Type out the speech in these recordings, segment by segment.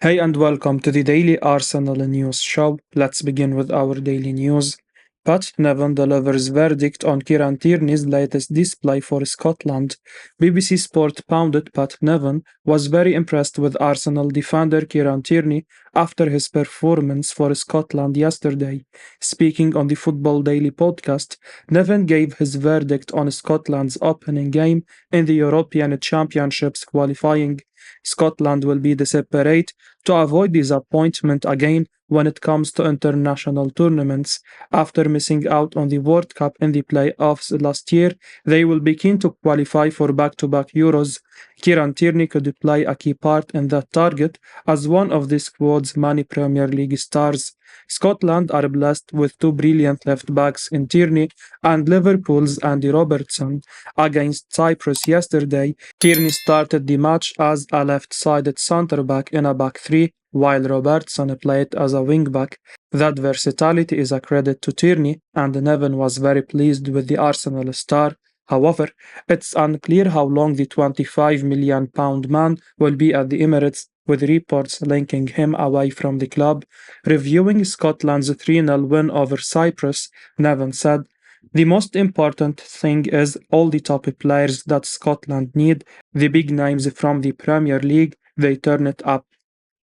Hey and welcome to the Daily Arsenal News Show. Let's begin with our daily news. Pat Nevin delivers verdict on Kieran Tierney's latest display for Scotland. BBC Sport pundit Pat Nevin was very impressed with Arsenal defender Kieran Tierney after his performance for Scotland yesterday. Speaking on the Football Daily podcast, Nevin gave his verdict on Scotland's opening game in the European Championships qualifying. Scotland will be separate to avoid disappointment again when it comes to international tournaments. After missing out on the World Cup in the playoffs last year, they will be keen to qualify for back-to-back Euros. Kieran Tierney could play a key part in that target as one of the squad's many Premier League stars. Scotland are blessed with two brilliant left backs in Tierney and Liverpool's Andy Robertson. Against Cyprus yesterday, Tierney started the match as a left-sided centre-back in a back three, while Robertson played as a wing-back. That versatility is a credit to Tierney, and Nevin was very pleased with the Arsenal star. However, it's unclear how long the £25 million man will be at the Emirates, with reports linking him away from the club. Reviewing Scotland's 3-0 win over Cyprus, Nevin said, "The most important thing is all the top players that Scotland need, the big names from the Premier League, they turn it up.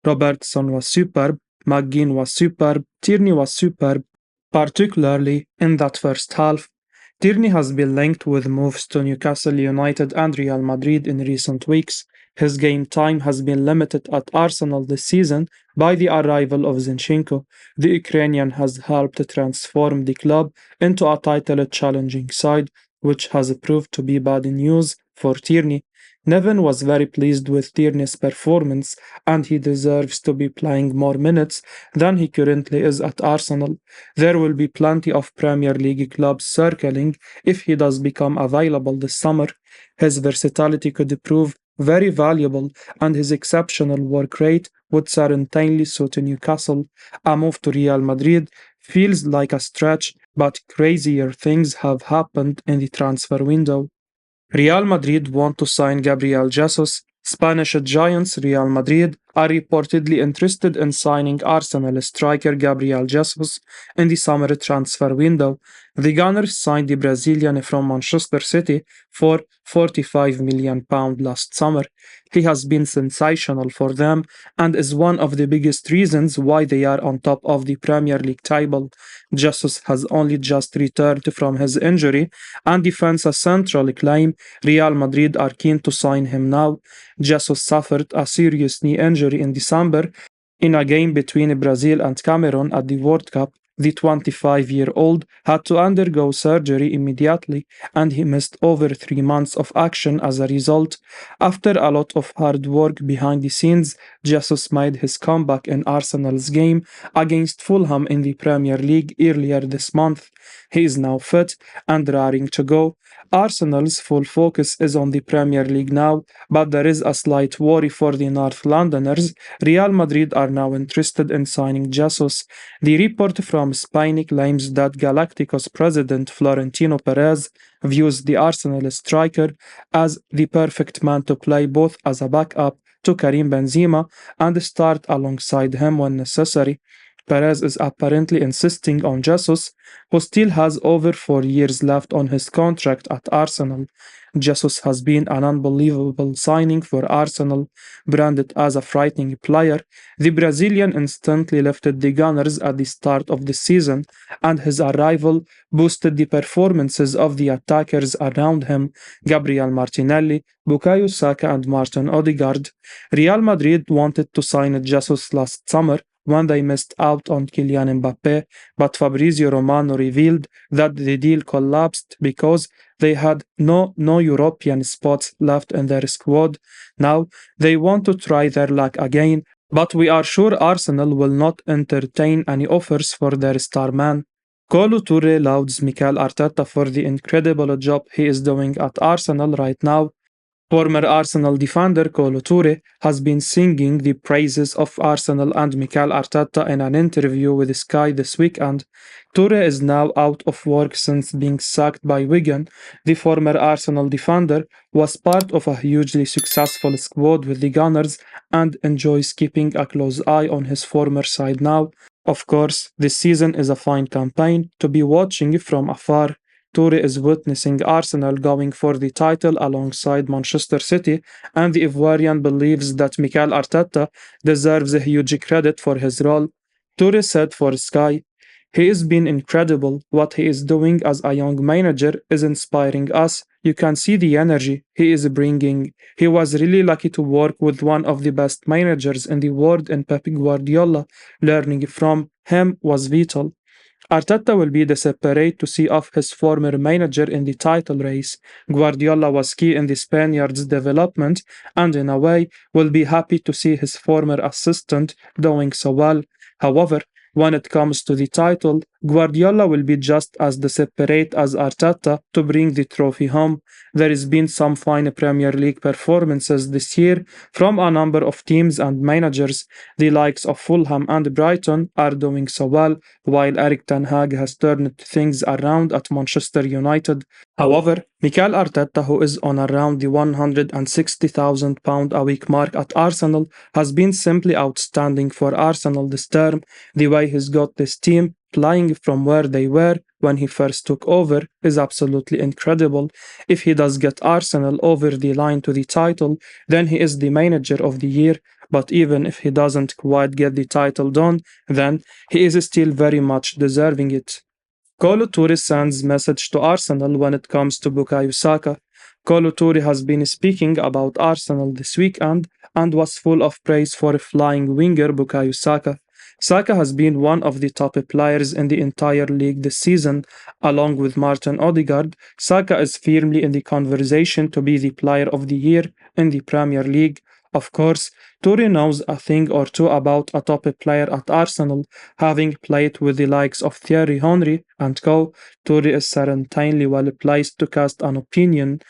Robertson was superb, McGinn was superb, Tierney was superb, particularly in that first half. Tierney has been linked with moves to Newcastle United and Real Madrid in recent weeks. His game time has been limited at Arsenal this season by the arrival of Zinchenko. The Ukrainian has helped transform the club into a title-challenging side, which has proved to be bad news for Tierney. Nevin was very pleased with Tierney's performance, and he deserves to be playing more minutes than he currently is at Arsenal. There will be plenty of Premier League clubs circling if he does become available this summer. His versatility could prove very valuable, and his exceptional work rate would certainly suit Newcastle. A move to Real Madrid feels like a stretch, but crazier things have happened in the transfer window. Real Madrid want to sign Gabriel Jesus. Spanish giants Real Madrid are reportedly interested in signing Arsenal striker Gabriel Jesus in the summer transfer window. The Gunners signed the Brazilian from Manchester City for £45 million last summer. He has been sensational for them and is one of the biggest reasons why they are on top of the Premier League table. Jesus has only just returned from his injury and defends a central claim Real Madrid are keen to sign him now. Jesus suffered a serious knee injury in December in a game between Brazil and Cameroon at the World Cup. The 25-year-old had to undergo surgery immediately, and he missed over 3 months of action as a result. After a lot of hard work behind the scenes, Jesus made his comeback in Arsenal's game against Fulham in the Premier League earlier this month. He is now fit and raring to go. Arsenal's full focus is on the Premier League now, but there is a slight worry for the North Londoners. Real Madrid are now interested in signing Jesus. The report from Spain claims that Galacticos president Florentino Perez views the Arsenal striker as the perfect man to play both as a backup to Karim Benzema and start alongside him when necessary. Perez is apparently insisting on Jesus, who still has over 4 years left on his contract at Arsenal. Jesus has been an unbelievable signing for Arsenal, branded as a frightening player. The Brazilian instantly lifted the Gunners at the start of the season, and his arrival boosted the performances of the attackers around him: Gabriel Martinelli, Bukayo Saka, and Martin Odegaard. Real Madrid wanted to sign Jesus last summer when they missed out on Kylian Mbappe, but Fabrizio Romano revealed that the deal collapsed because they had no European spots left in their squad. Now they want to try their luck again, but we are sure Arsenal will not entertain any offers for their star man. Kolo Toure lauds Mikel Arteta for the incredible job he is doing at Arsenal right now. Former Arsenal defender Kolo Toure has been singing the praises of Arsenal and Mikel Arteta in an interview with Sky this weekend. Toure is now out of work since being sacked by Wigan. The former Arsenal defender was part of a hugely successful squad with the Gunners and enjoys keeping a close eye on his former side now. Of course, this season is a fine campaign to be watching from afar. Toure is witnessing Arsenal going for the title alongside Manchester City, and the Ivorian believes that Mikel Arteta deserves a huge credit for his role. Toure said for Sky, "He has been incredible. What he is doing as a young manager is inspiring us. You can see the energy he is bringing. He was really lucky to work with one of the best managers in the world in Pep Guardiola. Learning from him was vital." Arteta will be desperate to see off his former manager in the title race. Guardiola was key in the Spaniards' development and, in a way, will be happy to see his former assistant doing so well. However, when it comes to the title, Guardiola will be just as desperate as Arteta to bring the trophy home. There has been some fine Premier League performances this year from a number of teams and managers. The likes of Fulham and Brighton are doing so well, while Eric Ten Hag has turned things around at Manchester United. However, Mikel Arteta, who is on around the £160,000 a week mark at Arsenal, has been simply outstanding for Arsenal this term. The way he's got this team flying from where they were when he first took over is absolutely incredible. If he does get Arsenal over the line to the title, then he is the manager of the year. But even if he doesn't quite get the title done, then he is still very much deserving it. Kolo Toure sends message to Arsenal when it comes to Bukayo Saka. Kolo Toure has been speaking about Arsenal this weekend and was full of praise for flying winger Bukayo Saka. Saka has been one of the top players in the entire league this season. Along with Martin Odegaard, Saka is firmly in the conversation to be the player of the year in the Premier League. Of course, Toure knows a thing or two about a top player at Arsenal, having played with the likes of Thierry Henry and co. Toure is certainly well placed to cast an opinion.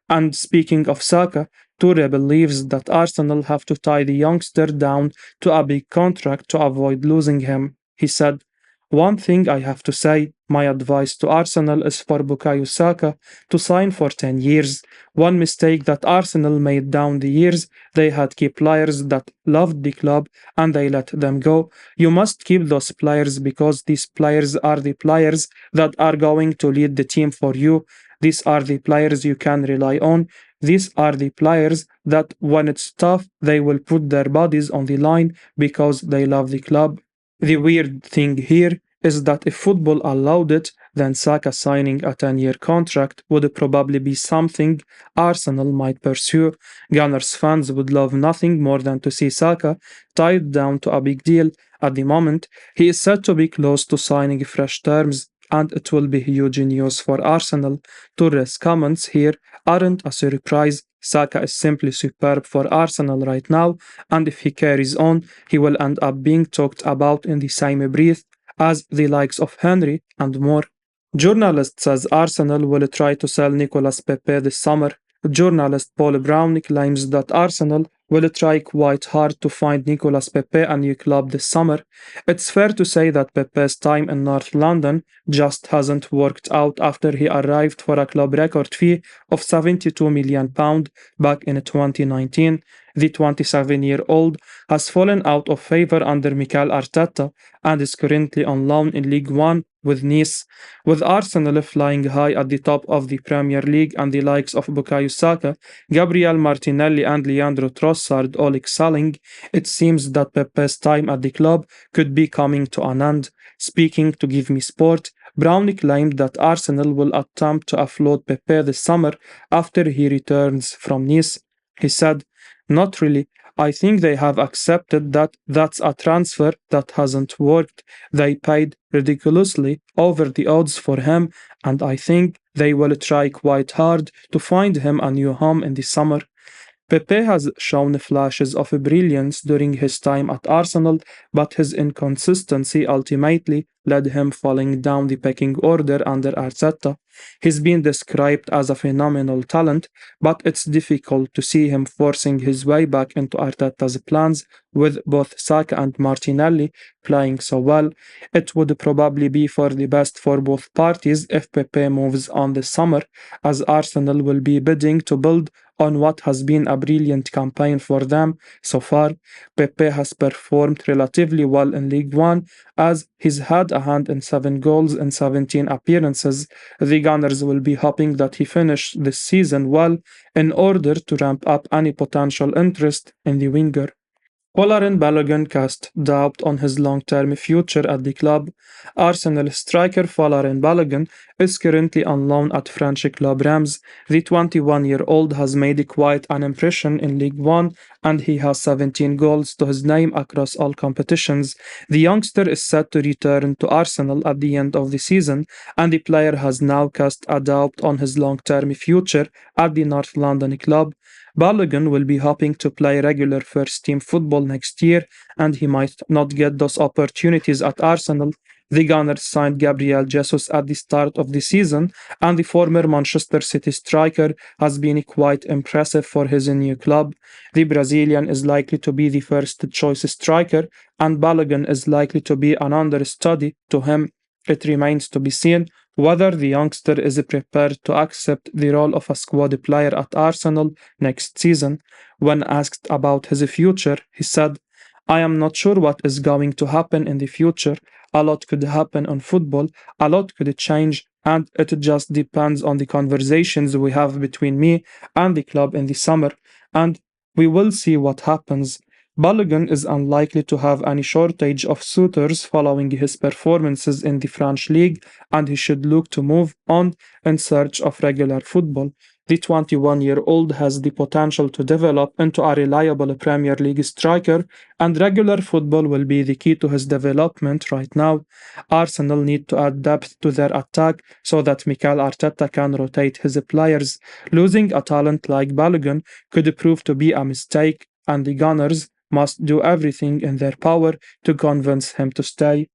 And speaking of Saka, Toure believes that Arsenal have to tie the youngster down to a big contract to avoid losing him. He said, "One thing I have to say, my advice to Arsenal is for Bukayo Saka to sign for 10 years. One mistake that Arsenal made down the years, they had key players that loved the club and they let them go. You must keep those players because these players are the players that are going to lead the team for you. These are the players you can rely on. These are the players that when it's tough, they will put their bodies on the line because they love the club." The weird thing here is that if football allowed it, then Saka signing a 10-year contract would probably be something Arsenal might pursue. Gunners fans would love nothing more than to see Saka tied down to a big deal. At the moment, he is said to be close to signing fresh terms, and it will be huge news for Arsenal. Toure's comments here aren't a surprise. Saka is simply superb for Arsenal right now, and if he carries on, he will end up being talked about in the same breath as the likes of Henry and more. Journalist says Arsenal will try to sell Nicolas Pepe this summer. Journalist Paul Brown claims that Arsenal will try quite hard to find Nicolas Pepe a new club this summer. It's fair to say that Pepe's time in North London just hasn't worked out after he arrived for a club record fee of £72 million back in 2019. The 27-year-old has fallen out of favour under Mikel Arteta and is currently on loan in League One with Nice. With Arsenal flying high at the top of the Premier League and the likes of Bukayo Saka, Gabriel Martinelli and Leandro Trossard all excelling, it seems that Pepe's time at the club could be coming to an end. Speaking to Give Me Sport, Brown claimed that Arsenal will attempt to offload Pepe this summer after he returns from Nice. He said, "Not really. I think they have accepted that that's a transfer that hasn't worked. They paid ridiculously over the odds for him, and I think they will try quite hard to find him a new home in the summer." Pepe has shown flashes of brilliance during his time at Arsenal, but his inconsistency ultimately led him falling down the pecking order under Arteta. He's been described as a phenomenal talent, but it's difficult to see him forcing his way back into Arteta's plans with both Saka and Martinelli playing so well. It would probably be for the best for both parties if Pepe moves on this summer, as Arsenal will be bidding to build on what has been a brilliant campaign for them so far. Pepe has performed relatively well in League One as he's had a hand in 7 goals in 17 appearances. The Gunners will be hoping that he finish this season well in order to ramp up any potential interest in the winger. Folarin Balogun cast doubt on his long-term future at the club. Arsenal striker Folarin Balogun is currently on loan at French club Reims. The 21-year-old has made quite an impression in League One and he has 17 goals to his name across all competitions. The youngster is set to return to Arsenal at the end of the season and the player has now cast a doubt on his long-term future at the North London club. Balogun will be hoping to play regular first team football next year, and he might not get those opportunities at Arsenal. The Gunners signed Gabriel Jesus at the start of the season, and the former Manchester City striker has been quite impressive for his new club. The Brazilian is likely to be the first choice striker, and Balogun is likely to be an understudy to him. It remains to be seen whether the youngster is prepared to accept the role of a squad player at Arsenal next season. When asked about his future, he said, I am not sure what is going to happen in the future. A lot could happen on football, a lot could change, and it just depends on the conversations we have between me and the club in the summer, and we will see what happens. Balogun is unlikely to have any shortage of suitors following his performances in the French league, and he should look to move on in search of regular football. The 21-year-old has the potential to develop into a reliable Premier League striker, and regular football will be the key to his development right now. Arsenal need to add depth to their attack so that Mikel Arteta can rotate his players. Losing a talent like Balogun could prove to be a mistake, and the Gunners must do everything in their power to convince him to stay.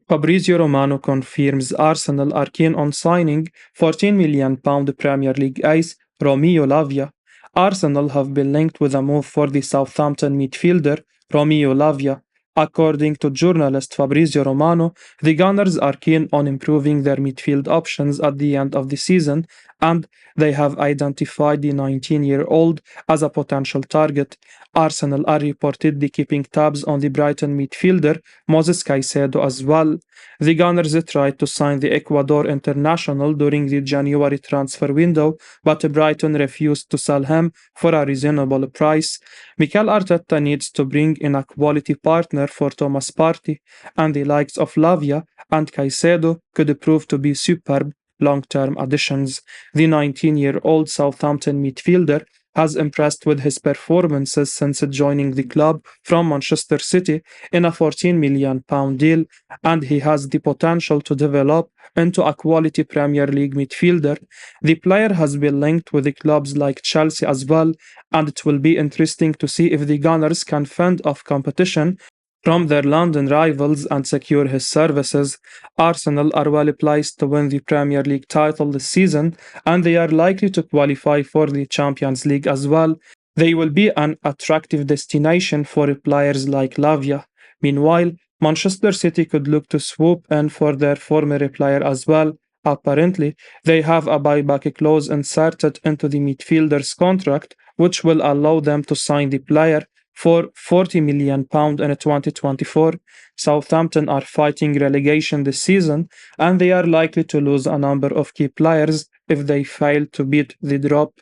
Fabrizio Romano confirms Arsenal are keen on signing £14 million Premier League ace Romeo Lavia. Arsenal have been linked with a move for the Southampton midfielder Romeo Lavia. According to journalist Fabrizio Romano, the Gunners are keen on improving their midfield options at the end of the season, and they have identified the 19-year-old as a potential target. Arsenal are reportedly keeping tabs on the Brighton midfielder Moses Caicedo as well. The Gunners tried to sign the Ecuador international during the January transfer window, but Brighton refused to sell him for a reasonable price. Mikel Arteta needs to bring in a quality partner for Thomas Partey, and the likes of Lavia and Caicedo could prove to be superb long-term additions. The 19-year-old Southampton midfielder has impressed with his performances since joining the club from Manchester City in a £14 million deal, and he has the potential to develop into a quality Premier League midfielder. The player has been linked with the clubs like Chelsea as well, and it will be interesting to see if the Gunners can fend off competition from their London rivals and secure his services. Arsenal are well placed to win the Premier League title this season, and they are likely to qualify for the Champions League as well. They will be an attractive destination for players like Lavia. Meanwhile, Manchester City could look to swoop in for their former player as well. Apparently, they have a buyback clause inserted into the midfielder's contract, which will allow them to sign the player for £40 million in 2024. Southampton are fighting relegation this season, and they are likely to lose a number of key players if they fail to beat the drop.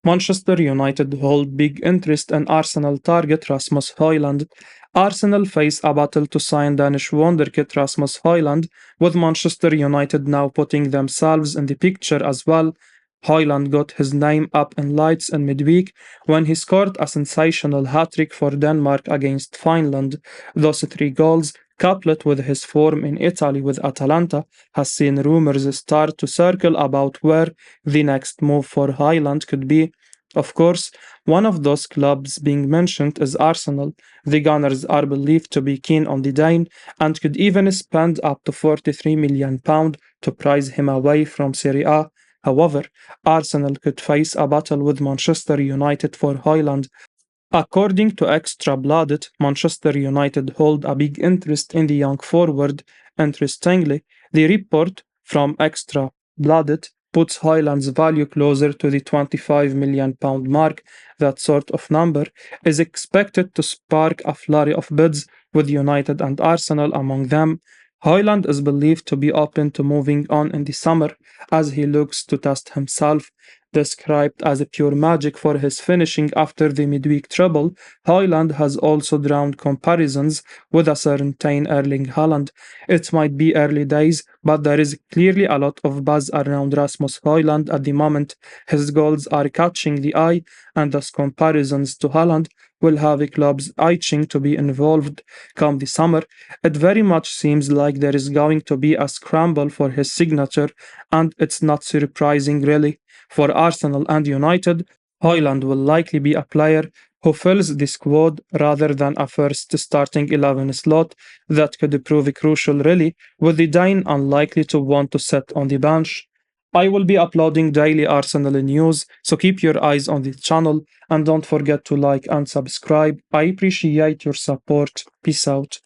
Manchester United hold big interest in Arsenal target Rasmus Haaland. Arsenal face a battle to sign Danish wonderkid Rasmus Haaland, with Manchester United now putting themselves in the picture as well. Haaland got his name up in lights in midweek when he scored a sensational hat-trick for Denmark against Finland. Those 3 goals, coupled with his form in Italy with Atalanta, has seen rumours start to circle about where the next move for Haaland could be. Of course, one of those clubs being mentioned is Arsenal. The Gunners are believed to be keen on the Dane and could even spend up to £43 million to prize him away from Serie A. However, Arsenal could face a battle with Manchester United for Haaland. According to Extra Blooded, Manchester United hold a big interest in the young forward. Interestingly, the report from Extra Blooded puts Haaland's value closer to the £25 million mark. That sort of number is expected to spark a flurry of bids, with United and Arsenal among them. Haaland is believed to be open to moving on in the summer as he looks to test himself. Described as a pure magic for his finishing after the midweek treble, Haaland has also drawn comparisons with a certain Erling Haaland. It might be early days, but there is clearly a lot of buzz around Rasmus Haaland at the moment. His goals are catching the eye, and thus comparisons to Haaland will have clubs itching to be involved come the summer. It very much seems like there is going to be a scramble for his signature, and it's not surprising really. For Arsenal and United, Haaland will likely be a player who fills the squad rather than a first starting 11 slot. That could prove crucial really, with the Dane unlikely to want to sit on the bench. I will be uploading daily Arsenal news, so keep your eyes on the channel and don't forget to like and subscribe. I appreciate your support. Peace out.